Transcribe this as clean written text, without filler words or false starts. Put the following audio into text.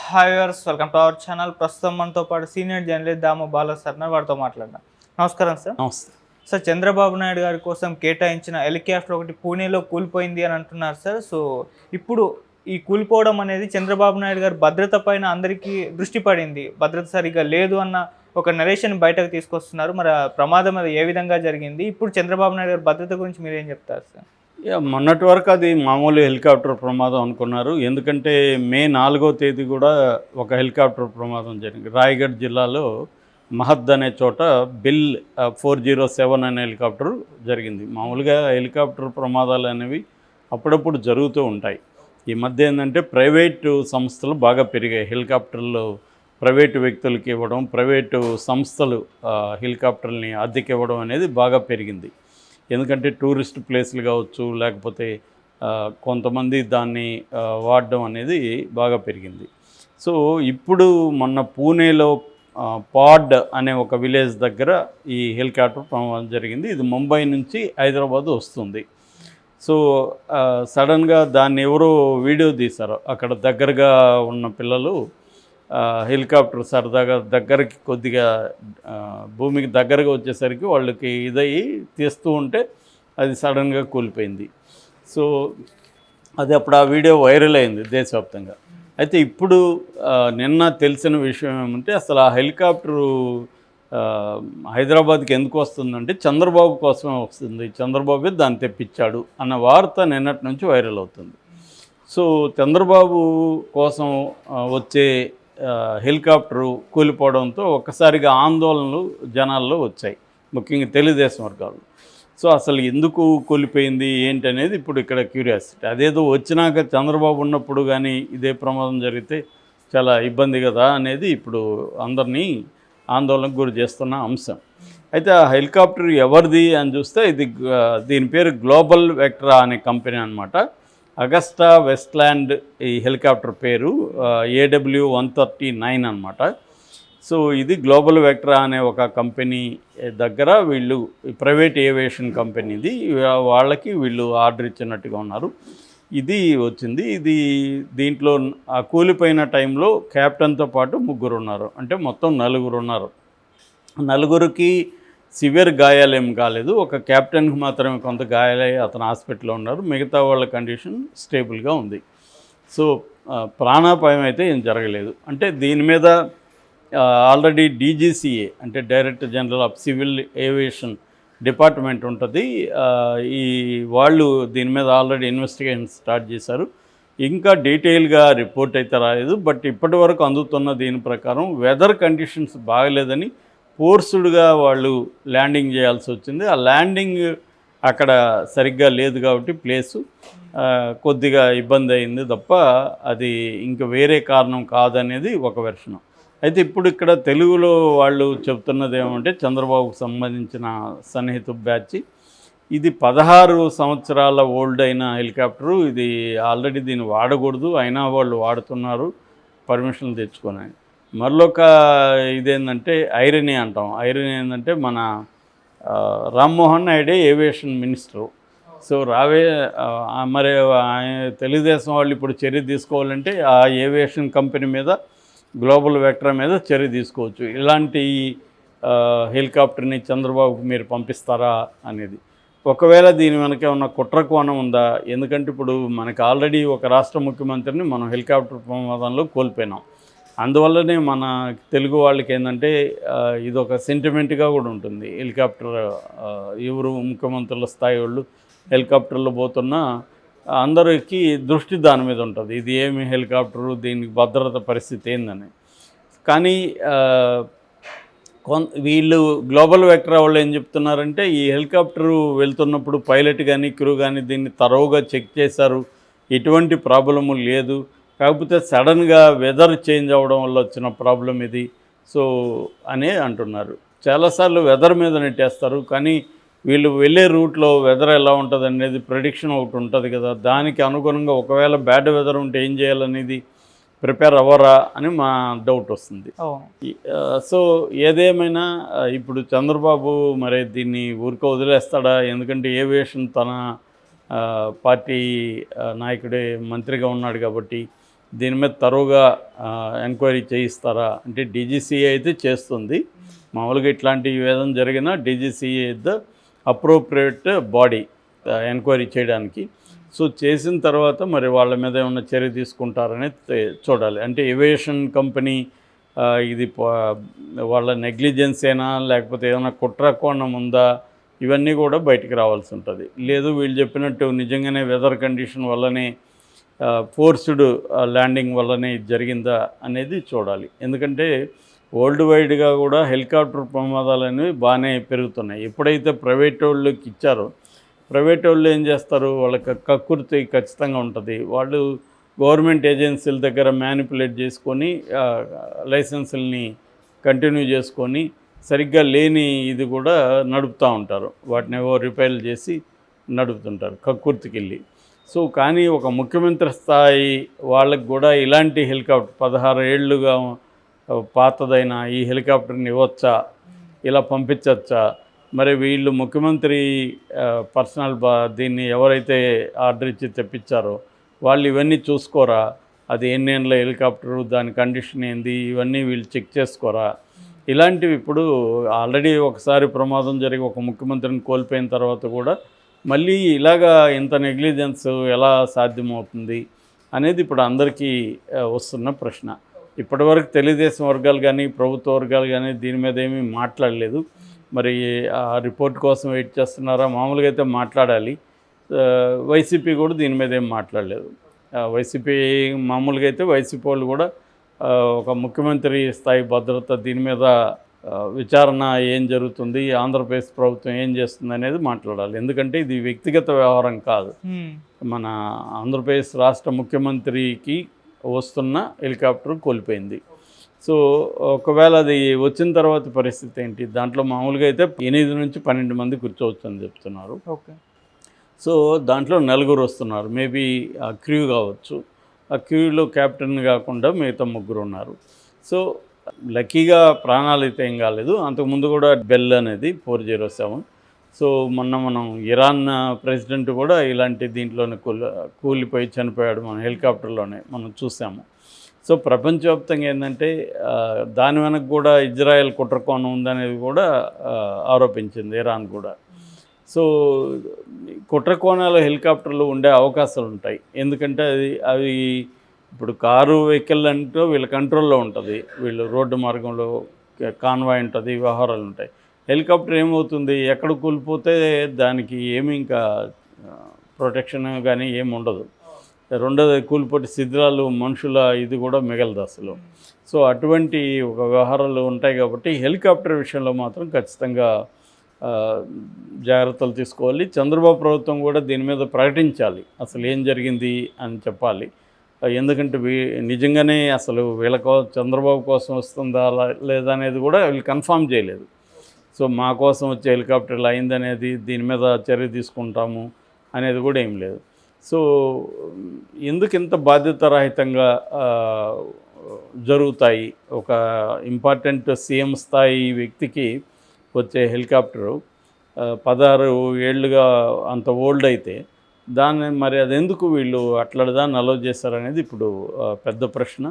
Hi viewers, welcome to our channel. ప్రస్తుతం మనతో పాటు సీనియర్ జర్నలిస్ట్ దాము బాలా సార్ వారితో మాట్లాడదాం. నమస్కారం సార్. నమస్తే. సార్, చంద్రబాబు నాయుడు గారి కోసం కేటాయించిన హెలికాప్టర్ ఒకటి పూణేలో కూలిపోయింది అని అంటున్నారు సార్. సో ఇప్పుడు ఈ కూలిపోవడం అనేది చంద్రబాబు నాయుడు గారి భద్రత పైన అందరికీ దృష్టి పడింది. భద్రత సరిగ్గా లేదు అన్న ఒక నరేషన్ బయటకు తీసుకొస్తున్నారు. మరి ఆ ప్రమాదం అది ఏ విధంగా జరిగింది? ఇప్పుడు చంద్రబాబు నాయుడు గారి భద్రత గురించి మీరేం చెప్తారు సార్? మొన్నటి వరకు అది మామూలు హెలికాప్టర్ ప్రమాదం అనుకున్నారు. ఎందుకంటే మే 4వ తేదీ కూడా ఒక హెలికాప్టర్ ప్రమాదం జరిగింది. రాయగఢ్ జిల్లాలో మహద్ అనే చోట బిల్ 407 అనే హెలికాప్టర్ జరిగింది. మామూలుగా హెలికాప్టర్ ప్రమాదాలు అనేవి అప్పుడప్పుడు జరుగుతూ ఉంటాయి. ఈ మధ్య ఏంటంటే ప్రైవేటు సంస్థలు బాగా పెరిగాయి. హెలికాప్టర్లు ప్రైవేటు వ్యక్తులకి ఇవ్వడం, ప్రైవేటు సంస్థలు హెలికాప్టర్ని అద్దెకి ఇవ్వడం అనేది బాగా పెరిగింది. ఎందుకంటే టూరిస్ట్ ప్లేస్లు కావచ్చు, లేకపోతే కొంతమంది దాన్ని వాడడం అనేది బాగా పెరిగింది. సో ఇప్పుడు మొన్న పూణేలో పాడ్ అనే ఒక విలేజ్ దగ్గర ఈ హెలికాప్టర్ ప్రమాదం జరిగింది. ఇది ముంబై నుంచి హైదరాబాద్ వస్తుంది. సో సడన్గా దాన్ని ఎవరో వీడియో తీశారు. అక్కడ దగ్గరగా ఉన్న పిల్లలు హెలికాప్టర్ సరదాగా దగ్గరికి కొద్దిగా భూమికి దగ్గరగా వచ్చేసరికి వాళ్ళకి ఇదయ్యి తీస్తూ ఉంటే అది సడన్గా కూలిపోయింది. సో అది అప్పుడు ఆ వీడియో వైరల్ అయింది దేశవ్యాప్తంగా. అయితే ఇప్పుడు నిన్న తెలిసిన విషయం ఏమంటే అసలు ఆ హెలికాప్టరు హైదరాబాద్కి ఎందుకు వస్తుందంటే చంద్రబాబు కోసమే వస్తుంది, చంద్రబాబు దాన్ని తెప్పించాడు అన్న వార్త నిన్నటి నుంచి వైరల్ అవుతుంది. సో చంద్రబాబు కోసం వచ్చే హెలికాప్టరు కూలిపోవడంతో ఒక్కసారిగా ఆందోళనలు జనాల్లో వచ్చాయి, ముఖ్యంగా తెలుగుదేశం వర్గాలు. సో అసలు ఎందుకు కూలిపోయింది ఏంటి అనేది ఇప్పుడు ఇక్కడ క్యూరియాసిటీ. అదేదో వచ్చినాక చంద్రబాబు ఉన్నప్పుడు కానీ ఇదే ప్రమాదం జరిగితే చాలా ఇబ్బంది కదా అనేది ఇప్పుడు అందరినీ ఆందోళనకు గురి చేస్తున్న అంశం. అయితే ఆ హెలికాప్టర్ ఎవరిది అని చూస్తే దీని పేరు గ్లోబల్ వెక్ట్రా అనే కంపెనీ అన్నమాట. అగస్టా వెస్ట్లాండ్ ఈ హెలికాప్టర్ పేరు AW139 అనమాట. సో ఇది గ్లోబల్ వెక్ట్రా అనే ఒక కంపెనీ దగ్గర వీళ్ళు ప్రైవేట్ ఏవియేషన్ కంపెనీది, వాళ్ళకి వీళ్ళు ఆర్డర్ ఇచ్చినట్టుగా ఉన్నారు. ఇది వచ్చింది. దీంట్లో ఆ కూలిపోయిన టైంలో క్యాప్టెన్తో పాటు 3 ఉన్నారు, అంటే మొత్తం 4 ఉన్నారు. 4కి సివియర్ గాయాలేం కాలేదు. ఒక క్యాప్టెన్కి మాత్రమే కొంత గాయాలయ్యి అతను హాస్పిటల్లో ఉన్నారు. మిగతా వాళ్ళ కండిషన్ స్టేబుల్గా ఉంది. సో ప్రాణాపాయం అయితే ఏం జరగలేదు. అంటే దీని మీద ఆల్రెడీ DGCA అంటే director general of civil aviation department ఉంటుంది. వాళ్ళు దీని మీద ఆల్రెడీ ఇన్వెస్టిగేషన్ స్టార్ట్ చేశారు. ఇంకా డీటెయిల్గా రిపోర్ట్ అయితే రాలేదు. బట్ ఇప్పటి వరకు అందుతున్న దీని ప్రకారం వెదర్ కండిషన్స్ బాగలేదని ఫోర్స్డ్గా వాళ్ళు ల్యాండింగ్ చేయాల్సి వచ్చింది. ఆ ల్యాండింగ్ అక్కడ సరిగ్గా లేదు కాబట్టి ప్లేసు కొద్దిగా ఇబ్బంది అయింది తప్ప అది ఇంకా వేరే కారణం కాదనేది ఒక వెర్షన్. అయితే ఇప్పుడు ఇక్కడ తెలుగులో వాళ్ళు చెప్తున్నది ఏమంటే చంద్రబాబుకు సంబంధించిన సన్నిహిత బ్యాచ్ ఇది 16 సంవత్సరాల ఓల్డ్ అయిన హెలికాప్టరు. ఇది ఆల్రెడీ దీన్ని వాడకూడదు, అయినా వాళ్ళు వాడుతున్నారు పర్మిషన్లు తెచ్చుకొని. మరొక ఇదేంటంటే ఐరనీ అంటాం. ఐరనీ ఏంటంటే మన రామ్మోహన్ నాయుడే ఏవియేషన్ మినిస్టరు. సో మరి తెలుగుదేశం వాళ్ళు ఇప్పుడు చర్య తీసుకోవాలంటే ఆ ఏవియేషన్ కంపెనీ మీద, గ్లోబల్ వెక్ట్రా మీద చర్య తీసుకోవచ్చు. ఇలాంటి హెలికాప్టర్ని చంద్రబాబుకు మీరు పంపిస్తారా అనేది. ఒకవేళ దీని వెనక ఉన్న కుట్ర కోణం ఉందా? ఎందుకంటే ఇప్పుడు మనకు ఆల్రెడీ ఒక రాష్ట్ర ముఖ్యమంత్రిని మనం హెలికాప్టర్ ప్రమాదంలో కోల్పోయినాం. అందువల్లనే మన తెలుగు వాళ్ళకి ఏంటంటే ఇది ఒక సెంటిమెంట్గా కూడా ఉంటుంది. హెలికాప్టర్ ఎవరు ముఖ్యమంత్రుల స్థాయి వాళ్ళు హెలికాప్టర్లో పోతున్నా అందరికీ దృష్టి దాని మీద ఉంటుంది. ఇది ఏమి హెలికాప్టరు, దీనికి భద్రత పరిస్థితి ఏందని. కానీ వీళ్ళు గ్లోబల్ వెక్ట్రా వాళ్ళు ఏం చెప్తున్నారంటే ఈ హెలికాప్టరు వెళ్తున్నప్పుడు పైలట్ కానీ క్రూ కానీ దీన్ని తరోగా చెక్ చేశారు, ఎటువంటి ప్రాబ్లము లేదు, కాకపోతే సడన్గా వెదర్ చేంజ్ అవ్వడం వల్ల వచ్చిన ప్రాబ్లం ఇది. సో అనే అంటున్నారు. చాలాసార్లు వెదర్ మీద నెట్టేస్తారు, కానీ వీళ్ళు వెళ్ళే రూట్లో వెదర్ ఎలా ఉంటుంది అనేది ప్రెడిక్షన్ ఒకటి ఉంటుంది కదా, దానికి అనుగుణంగా ఒకవేళ బ్యాడ్ వెదర్ ఉంటే ఏం చేయాలనేది ప్రిపేర్ అవ్వరా అని మా డౌట్ వస్తుంది. సో ఏదేమైనా ఇప్పుడు చంద్రబాబు మరి దీన్ని ఊరికే వదిలేస్తాడా? ఎందుకంటే ఏవియేషన్ తన పార్టీ నాయకుడే మంత్రిగా ఉన్నాడు కాబట్టి దీని మీద తరువుగా ఎంక్వైరీ చేయిస్తారా అంటే డీజీసీఏ అయితే చేస్తుంది. మామూలుగా ఇట్లాంటి ఏదైనా జరిగినా DGCA is the appropriate body enquiry చేయడానికి. సో చేసిన తర్వాత మరి వాళ్ళ మీద ఏమైనా చర్య తీసుకుంటారని చూడాలి. అంటే ఏవియేషన్ కంపెనీ ఇది వాళ్ళ నెగ్లిజెన్సేనా లేకపోతే ఏమైనా కుట్ర కోణం ఉందా, ఇవన్నీ కూడా బయటికి రావాల్సి ఉంటుంది. లేదు వీళ్ళు చెప్పినట్టు నిజంగానే వెదర్ కండిషన్ వల్లనే ఫోర్స్డ్ ల్యాండింగ్ వల్లనే ఇది జరిగిందా అనేది చూడాలి. ఎందుకంటే వరల్డ్ వైడ్గా కూడా హెలికాప్టర్ ప్రమాదాలు అనేవి బాగానే పెరుగుతున్నాయి. ఎప్పుడైతే ప్రైవేట్ వాళ్ళకి ఇచ్చారో ప్రైవేట్ వాళ్ళు ఏం చేస్తారు, వాళ్ళకి కక్కుర్తి ఖచ్చితంగా ఉంటుంది. వాళ్ళు గవర్నమెంట్ ఏజెన్సీల దగ్గర మ్యానిపులేట్ చేసుకొని లైసెన్సుల్ని కంటిన్యూ చేసుకొని సరిగ్గా లేని ఇది కూడా నడుపుతూ ఉంటారు. వాటిని ఏవో రిపేర్లు చేసి నడుపుతుంటారు కక్కుర్తికి వెళ్ళి. సో కానీ ఒక ముఖ్యమంత్రి స్థాయి వాళ్ళకి కూడా ఇలాంటి హెలికాప్టర్ 16 ఏళ్ళుగా పాతదైన ఈ హెలికాప్టర్ని ఇవ్వచ్చా, ఇలా పంపించచ్చా, మరి వీళ్ళు ముఖ్యమంత్రి పర్సనల్ దీన్ని ఎవరైతే ఆర్డర్ ఇచ్చి తెప్పించారో వాళ్ళు ఇవన్నీ చూసుకోరా, అది ఎన్నేళ్ళ హెలికాప్టరు, దాని కండిషన్ ఏంది, ఇవన్నీ వీళ్ళు చెక్ చేసుకోరా. ఇలాంటివి ఇప్పుడు ఆల్రెడీ ఒకసారి ప్రమాదం జరిగి ఒక ముఖ్యమంత్రిని కోల్పోయిన తర్వాత కూడా మళ్ళీ ఇలాగా ఇంత నెగ్లిజెన్స్ ఎలా సాధ్యమవుతుంది అనేది ఇప్పుడు అందరికీ వస్తున్న ప్రశ్న. ఇప్పటివరకు తెలుగుదేశం వర్గాలు కానీ ప్రభుత్వ వర్గాలు కానీ దీని మీద ఏమీ మాట్లాడలేదు. మరి ఆ రిపోర్ట్ కోసం వెయిట్ చేస్తున్నారా? మామూలుగా అయితే మాట్లాడాలి. వైసీపీ కూడా దీని మీద ఏం మాట్లాడలేదు. వైసీపీ మామూలుగా అయితే వైసీపీ వాళ్ళు కూడా ఒక ముఖ్యమంత్రి స్థాయి భద్రత దీని మీద విచారణ ఏం జరుగుతుంది, ఆంధ్రప్రదేశ్ ప్రభుత్వం ఏం చేస్తుంది అనేది మాట్లాడాలి. ఎందుకంటే ఇది వ్యక్తిగత వ్యవహారం కాదు. మన ఆంధ్రప్రదేశ్ రాష్ట్ర ముఖ్యమంత్రికి వస్తున్న హెలికాప్టర్ కోల్పోయింది. సో ఒకవేళ అది వచ్చిన తర్వాత పరిస్థితి ఏంటి? దాంట్లో మామూలుగా అయితే 8 నుంచి 12 మంది కూర్చోవచ్చు అని చెప్తున్నారు. ఓకే. సో దాంట్లో 4 వస్తున్నారు. మేబీ ఆ క్రూ కావచ్చు. ఆ క్రూలో కెప్టెన్ కాకుండా మిగతా 3 ఉన్నారు. సో లక్కీగా ప్రాణాలు అయితే ఏం కాలేదు. అంతకుముందు కూడా బెల్ అనేది 407. సో మనం ఇరాన్ ప్రెసిడెంట్ కూడా ఇలాంటి దీంట్లోనే కూలిపోయి చనిపోయాడు మన హెలికాప్టర్లోనే మనం చూసాము. సో ప్రపంచవ్యాప్తంగా ఏంటంటే దాని వెనక కూడా ఇజ్రాయెల్ కుట్రకోణం ఉందనేది కూడా ఆరోపించింది ఇరాన్ కూడా. సో కుట్రకోణాలు హెలికాప్టర్లు ఉండే అవకాశాలు ఉంటాయి. ఎందుకంటే అవి ఇప్పుడు కారు వెహికల్ అంటూ వీళ్ళ కంట్రోల్లో ఉంటుంది. వీళ్ళు రోడ్డు మార్గంలో కాన్వాయ్ ఉంటుంది, వ్యవహారాలు ఉంటాయి. హెలికాప్టర్ ఏమవుతుంది, ఎక్కడ కూలిపోతే దానికి ఏమి ఇంకా ప్రొటెక్షన్ కానీ ఏమి ఉండదు. రెండోది కూలిపోతే శిథిలాలు మనుషుల ఇది కూడా మిగలదు అసలు. సో అటువంటి ఒక వ్యవహారాలు ఉంటాయి కాబట్టి హెలికాప్టర్ విషయంలో మాత్రం ఖచ్చితంగా జాగ్రత్తలు తీసుకోవాలి. చంద్రబాబు ప్రభుత్వం కూడా దీని మీద ప్రకటించాలి, అసలు ఏం జరిగింది అని చెప్పాలి. ఎందుకంటే నిజంగానే అసలు వీళ్ళకో చంద్రబాబు కోసం వస్తుందా లేదా అనేది కూడా వీళ్ళు కన్ఫామ్ చేయలేదు. సో మా కోసం వచ్చే హెలికాప్టర్లు అయిందనేది దీని మీద చర్య తీసుకుంటాము అనేది కూడా ఏం లేదు. సో ఎందుకు ఇంత బాధ్యతారహితంగా జరుగుతాయి? ఒక ఇంపార్టెంట్ సీఎం స్థాయి వ్యక్తికి వచ్చే హెలికాప్టరు 16 ఏళ్ళుగా అంత ఓల్డ్ అయితే దాన్ని మరి అది ఎందుకు వీళ్ళు అట్లా దాన్ని అలౌ చేశారనేది ఇప్పుడు పెద్ద ప్రశ్న.